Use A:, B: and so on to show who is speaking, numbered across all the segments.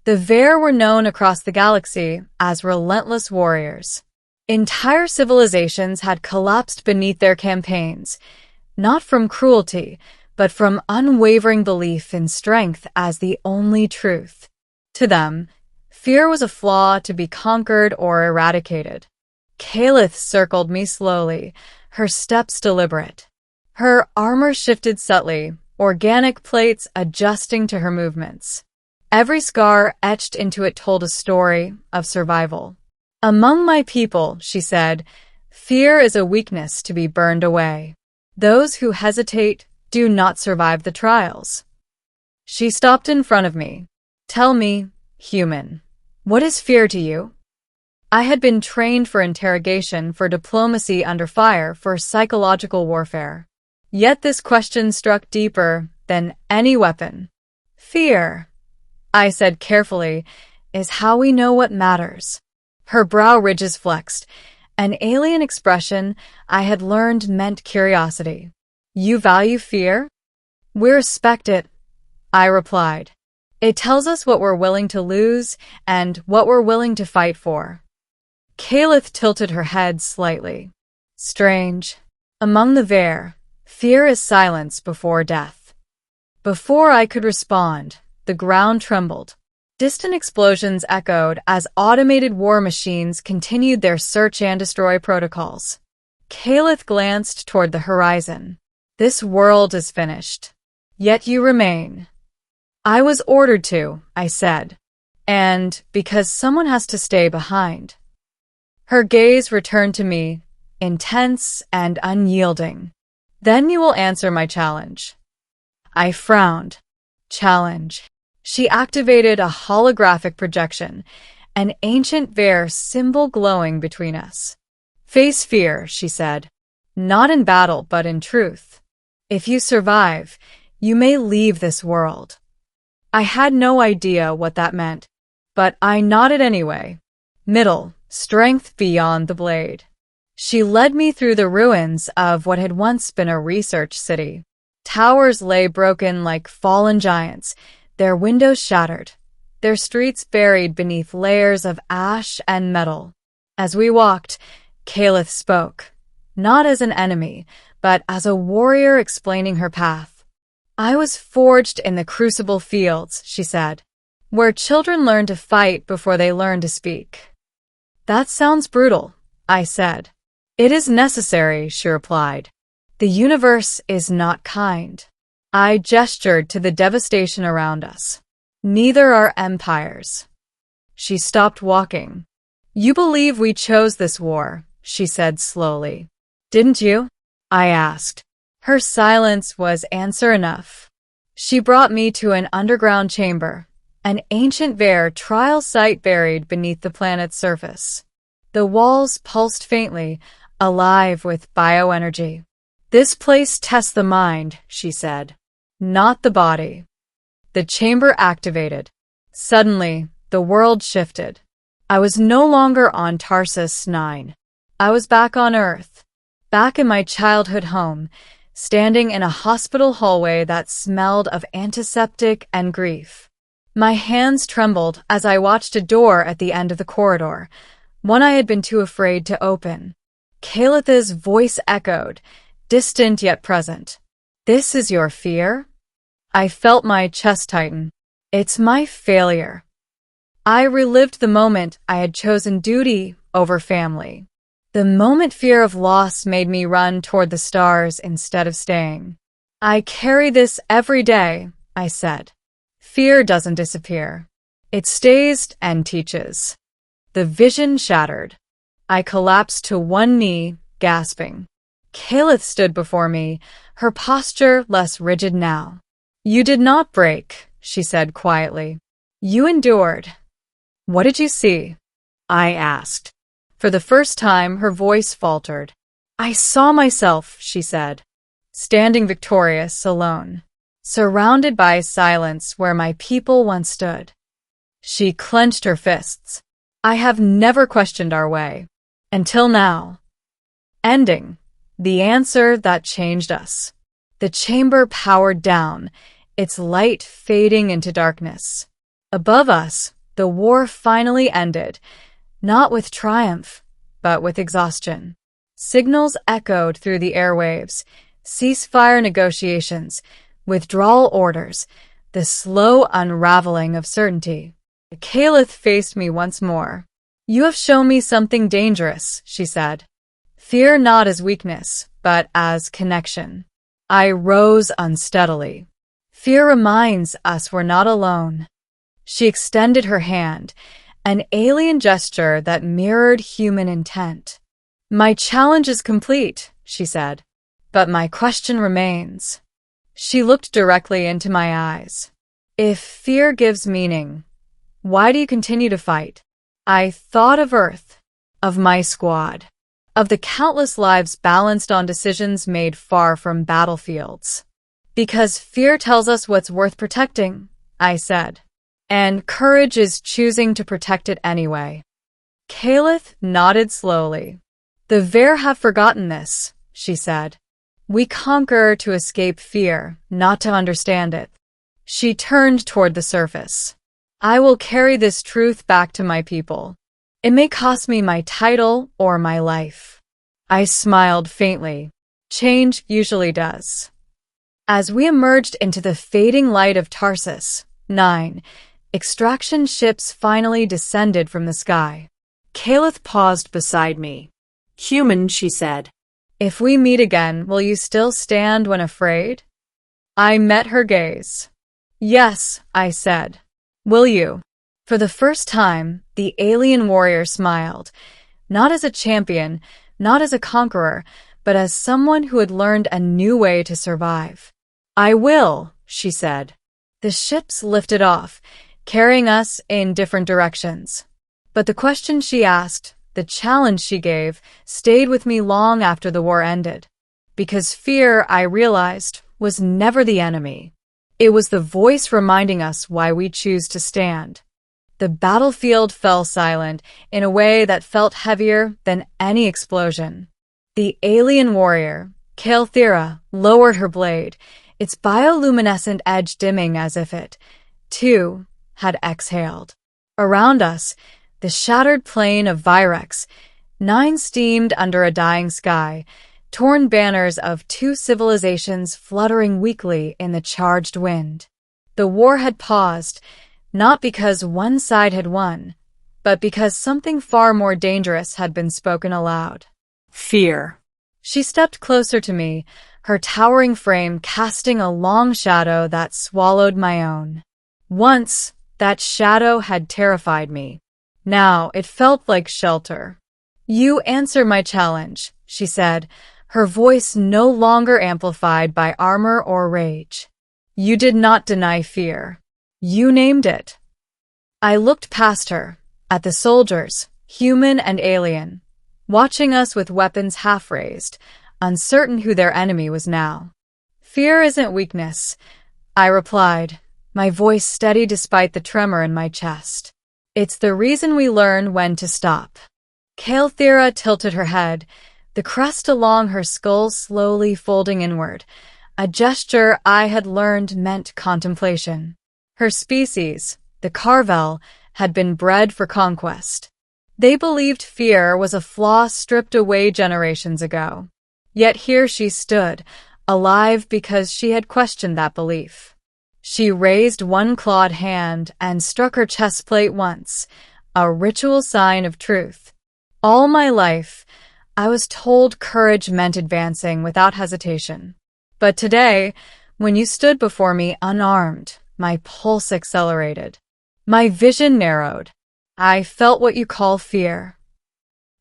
A: The Ver were known across the galaxy as relentless warriors. Entire civilizations had collapsed beneath their campaigns, not from cruelty, but from unwavering belief in strength as the only truth. To them, fear was a flaw to be conquered or eradicated. Kalith circled me slowly, her steps deliberate. Her armor shifted subtly, organic plates adjusting to her movements. Every scar etched into it told a story of survival. "Among my people," she said, "fear is a weakness to be burned away. Those who hesitate do not survive the trials." She stopped in front of me. "Tell me, human, what is fear to you?" I had been trained for interrogation, for diplomacy under fire, for psychological warfare. Yet this question struck deeper than any weapon. "Fear," I said carefully, "is how we know what matters." Her brow ridges flexed, an alien expression I had learned meant curiosity. "You value fear?" "We respect it," I replied. "It tells us what we're willing to lose and what we're willing to fight for." Kalith tilted her head slightly. "Strange. Among the Ver, fear is silence before death." Before I could respond, the ground trembled. Distant explosions echoed as automated war machines continued their search and destroy protocols. Kalith glanced toward the horizon. "This world is finished. Yet you remain." "I was ordered to," I said. "And because someone has to stay behind." Her gaze returned to me, intense and unyielding. "Then you will answer my challenge." I frowned. "Challenge." She activated a holographic projection, an ancient Ver symbol glowing between us. "Face fear," she said. "Not in battle, but in truth. If you survive, you may leave this world." I had no idea what that meant, but I nodded anyway. Middle, strength beyond the blade. She led me through the ruins of what had once been a research city. Towers lay broken like fallen giants, their windows shattered, their streets buried beneath layers of ash and metal. As we walked, Kalith spoke, not as an enemy, but as a warrior explaining her path. "I was forged in the crucible fields," she said, "where children learn to fight before they learn to speak." "That sounds brutal," I said. "It is necessary," she replied. "The universe is not kind." I gestured to the devastation around us. "Neither are empires." She stopped walking. "You believe we chose this war," she said slowly. "Didn't you?" I asked. Her silence was answer enough. She brought me to an underground chamber, an ancient Ver trial site buried beneath the planet's surface. The walls pulsed faintly, alive with bioenergy. "This place tests the mind," she said, "not the body." The chamber activated. Suddenly, the world shifted. I was no longer on Tarsus 9. I was back on Earth, back in my childhood home, standing in a hospital hallway that smelled of antiseptic and grief. My hands trembled as I watched a door at the end of the corridor, one I had been too afraid to open. Kalith's voice echoed, distant yet present. "This is your fear?" I felt my chest tighten. "It's my failure." I relived the moment I had chosen duty over family. The moment fear of loss made me run toward the stars instead of staying. "I carry this every day," I said. "Fear doesn't disappear. It stays and teaches." The vision shattered. I collapsed to one knee, gasping. Kalith stood before me, her posture less rigid now. "You did not break," she said quietly. "You endured." "What did you see?" I asked. For the first time, her voice faltered. "I saw myself," she said, standing victorious, alone, surrounded by silence where my people once stood. She clenched her fists. "I have never questioned our way. Until now." Ending. The answer that changed us. The chamber powered down, its light fading into darkness. Above us, The war finally ended, not with triumph, but with exhaustion. Signals echoed through the airwaves, ceasefire negotiations, withdrawal orders, the slow unraveling of certainty. Caliph faced me once more. "You have shown me something dangerous," she said. "Fear not as weakness, but as connection." I rose unsteadily. "Fear reminds us we're not alone." She extended her hand, an alien gesture that mirrored human intent. "My challenge is complete," she said, "but my question remains." She looked directly into my eyes. "If fear gives meaning, why do you continue to fight?" I thought of Earth, of my squad, of the countless lives balanced on decisions made far from battlefields. "Because fear tells us what's worth protecting," I said, "and courage is choosing to protect it anyway." Caliph nodded slowly. "The Ver have forgotten this," she said. "We conquer to escape fear, not to understand it." She turned toward the surface. "I will carry this truth back to my people. It may cost me my title or my life." I smiled faintly. Change usually does. As we emerged into the fading light of Tarsus, 9, extraction ships finally descended from the sky. Caliph paused beside me. "Human," she said. "If we meet again, will you still stand when afraid?" I met her gaze. "Yes," I said. "Will you?" For the first time, the alien warrior smiled, not as a champion, not as a conqueror, but as someone who had learned a new way to survive. "I will," she said. The ships lifted off, carrying us in different directions. But the question she asked, the challenge she gave, stayed with me long after the war ended. Because fear, I realized, was never the enemy. It was the voice reminding us why we choose to stand. The battlefield fell silent in a way that felt heavier than any explosion. The alien warrior, Calithera, lowered her blade, its bioluminescent edge dimming as if it, too, had exhaled. Around us, the shattered plain of Virex, 9 steamed under a dying sky, torn banners of 2 civilizations fluttering weakly in the charged wind. The war had paused, not because one side had won, but because something far more dangerous had been spoken aloud. Fear. She stepped closer to me, her towering frame casting a long shadow that swallowed my own. Once, that shadow had terrified me. Now it felt like shelter. "You answer my challenge," she said, her voice no longer amplified by armor or rage. "You did not deny fear. You named it." I looked past her, at the soldiers, human and alien, watching us with weapons half-raised, uncertain who their enemy was now. "Fear isn't weakness," I replied, my voice steady despite the tremor in my chest. "It's the reason we learn when to stop." Calithera tilted her head, the crest along her skull slowly folding inward, a gesture I had learned meant contemplation. Her species, the Carvel, had been bred for conquest. They believed fear was a flaw stripped away generations ago. Yet here she stood, alive because she had questioned that belief. She raised one clawed hand and struck her chest plate once, a ritual sign of truth. All my life, I was told courage meant advancing without hesitation. But today, when you stood before me unarmed, my pulse accelerated. My vision narrowed. I felt what you call fear.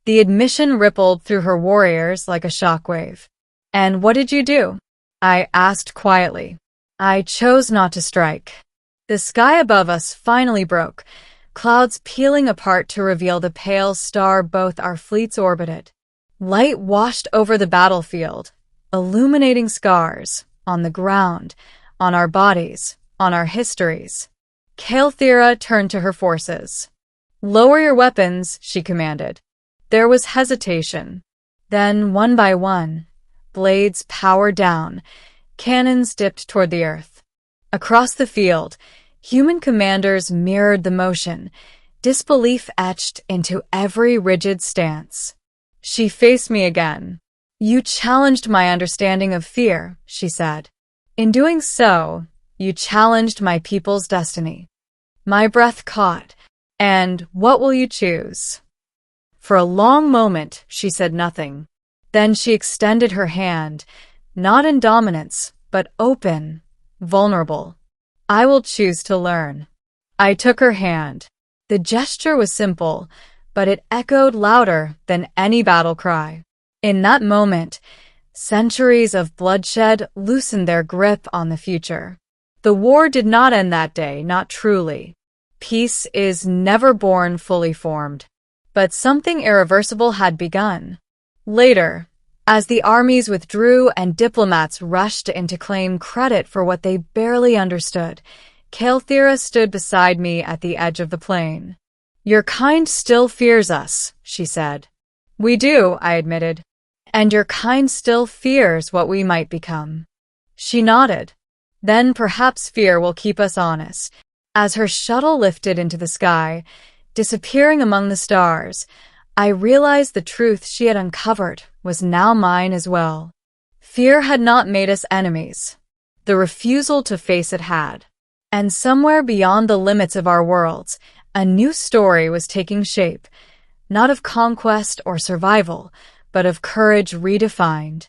A: The admission rippled through her warriors like a shockwave. "And what did you do?" I asked quietly. "I chose not to strike." The sky above us finally broke, clouds peeling apart to reveal the pale star both our fleets orbited. Light washed over the battlefield, illuminating scars on the ground, on our bodies, on our histories. Calithera turned to her forces. "Lower your weapons," she commanded. There was hesitation. Then, one by one, blades powered down, cannons dipped toward the earth. Across the field, Human commanders mirrored the motion, disbelief etched into every rigid stance. She faced me again. "You challenged my understanding of fear," she said. "In doing so, you challenged my people's destiny." My breath caught. "And what will you choose?" For a long moment, she said nothing. Then she extended her hand, not in dominance, but open, vulnerable. "I will choose to learn." I took her hand. The gesture was simple, but it echoed louder than any battle cry. In that moment, centuries of bloodshed loosened their grip on the future. The war did not end that day, not truly. Peace is never born fully formed. But something irreversible had begun. Later, as the armies withdrew and diplomats rushed in to claim credit for what they barely understood, Kael'thera stood beside me at the edge of the plain. "Your kind still fears us," she said. "We do," I admitted. "And your kind still fears what we might become." She nodded. "Then perhaps fear will keep us honest." As her shuttle lifted into the sky, disappearing among the stars, I realized the truth she had uncovered was now mine as well. Fear had not made us enemies. The refusal to face it had. And somewhere beyond the limits of our worlds, a new story was taking shape, not of conquest or survival, but of courage redefined.